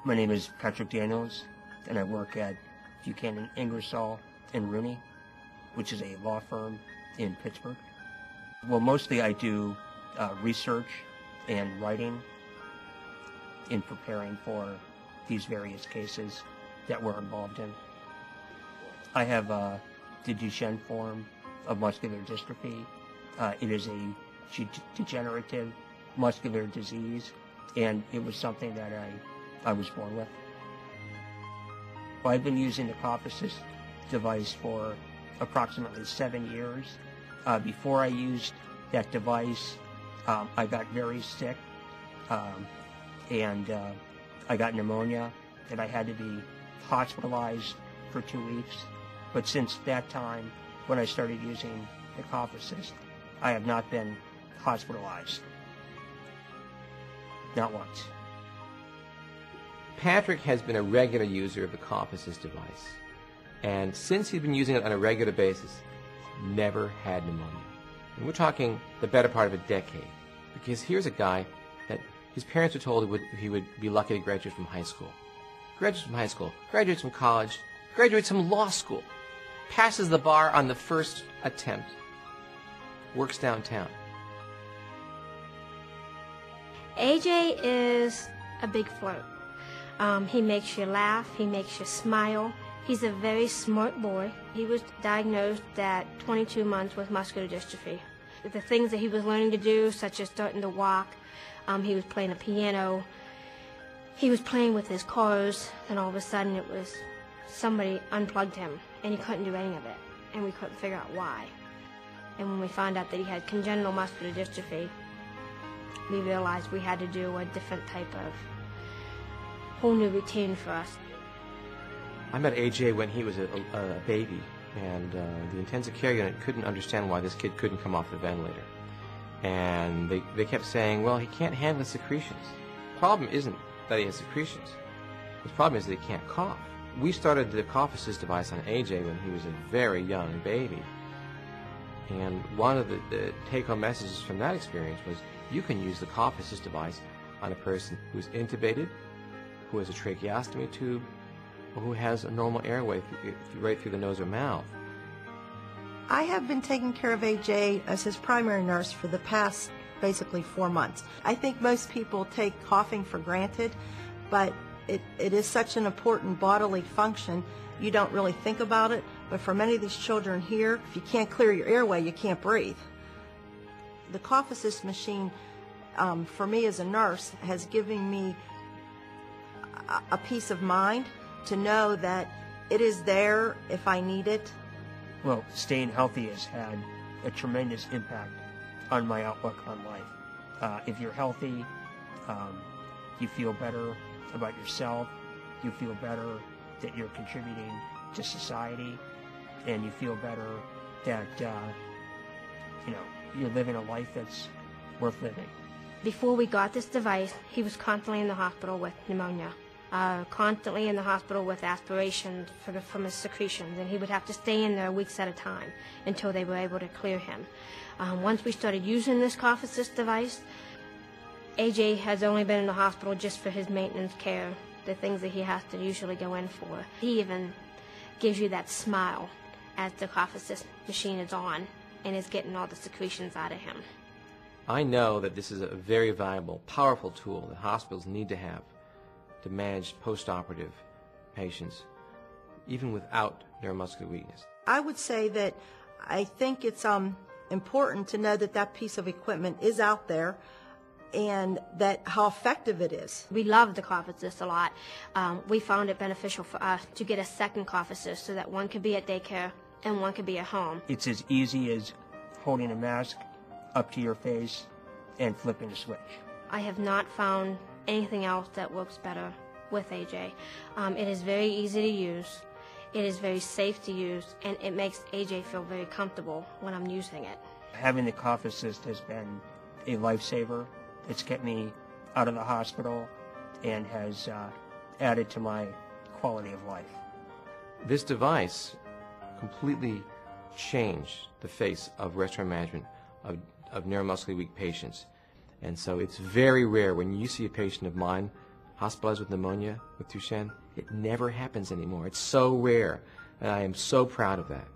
My name is Patrick Daniels, and I work at Buchanan, Ingersoll and Rooney, which is a law firm in Pittsburgh. Well, mostly I do research and writing in preparing for these various cases that we're involved in. I have the Duchenne form of muscular dystrophy. It is a degenerative muscular disease, and it was something that I was born with. Well, I've been using the coughassist device for approximately 7 years. Before I used that device, I got very sick, and I got pneumonia, and I had to be hospitalized for 2 weeks. But since that time, when I started using the coughassist, I have not been hospitalized. Not once. Patrick has been a regular user of the coughassist device, and since he's been using it on a regular basis, never had pneumonia. And we're talking the better part of a decade, because here's a guy that his parents were told he would be lucky to graduate from high school. Graduates from high school, graduates from college, graduates from law school, passes the bar on the first attempt, works downtown. AJ is a big flirt. He makes you laugh, he makes you smile. He's a very smart boy. He was diagnosed at 22 months with muscular dystrophy. The things that he was learning to do, such as starting to walk, he was playing the piano, he was playing with his cars, and all of a sudden it was somebody unplugged him, and he couldn't do any of it, and we couldn't figure out why. And when we found out that he had congenital muscular dystrophy, we realized we had to do a different type of whole new routine for us. I met AJ when he was a baby, and the intensive care unit couldn't understand why this kid couldn't come off the ventilator. And they kept saying, well, he can't handle his secretions. The problem isn't that he has secretions. The problem is that he can't cough. We started the coughassist device on AJ when he was a very young baby. And one of the take-home messages from that experience was you can use the coughassist device on a person who's intubated, who has a tracheostomy tube, or who has a normal airway right through the nose or mouth. I have been taking care of AJ as his primary nurse for the past basically 4 months. I think most people take coughing for granted, but it is such an important bodily function, you don't really think about it. But for many of these children here, if you can't clear your airway, you can't breathe. The coughassist machine, for me as a nurse, has given me a peace of mind to know that it is there if I need it. Well, staying healthy has had a tremendous impact on my outlook on life. If you're healthy, you feel better about yourself, you feel better that you're contributing to society, and you feel better that you're living a life that's worth living. Before we got this device, he was constantly in the hospital with pneumonia, constantly in the hospital with aspiration from his secretions, and he would have to stay in there weeks at a time until they were able to clear him. Once we started using this coughassist device, AJ has only been in the hospital just for his maintenance care, the things that he has to usually go in for. He even gives you that smile as the coughassist machine is on and is getting all the secretions out of him. I know that this is a very valuable, powerful tool that hospitals need to have to manage post-operative patients, even without neuromuscular weakness. I would say that I think it's important to know that that piece of equipment is out there and that how effective it is. We love the coughassist a lot. We found it beneficial for us to get a second coughassist so that one could be at daycare and one could be at home. It's as easy as holding a mask up to your face and flipping a switch. I have not found anything else that works better with AJ. It is very easy to use, it is very safe to use, and it makes AJ feel very comfortable when I'm using it. Having the coughassist has been a lifesaver. It's kept me out of the hospital and has added to my quality of life. This device completely changed the face of restaurant management of neuromuscularly weak patients. And so it's very rare when you see a patient of mine, hospitalized with pneumonia with Duchenne. It never happens anymore. It's so rare, and I am so proud of that.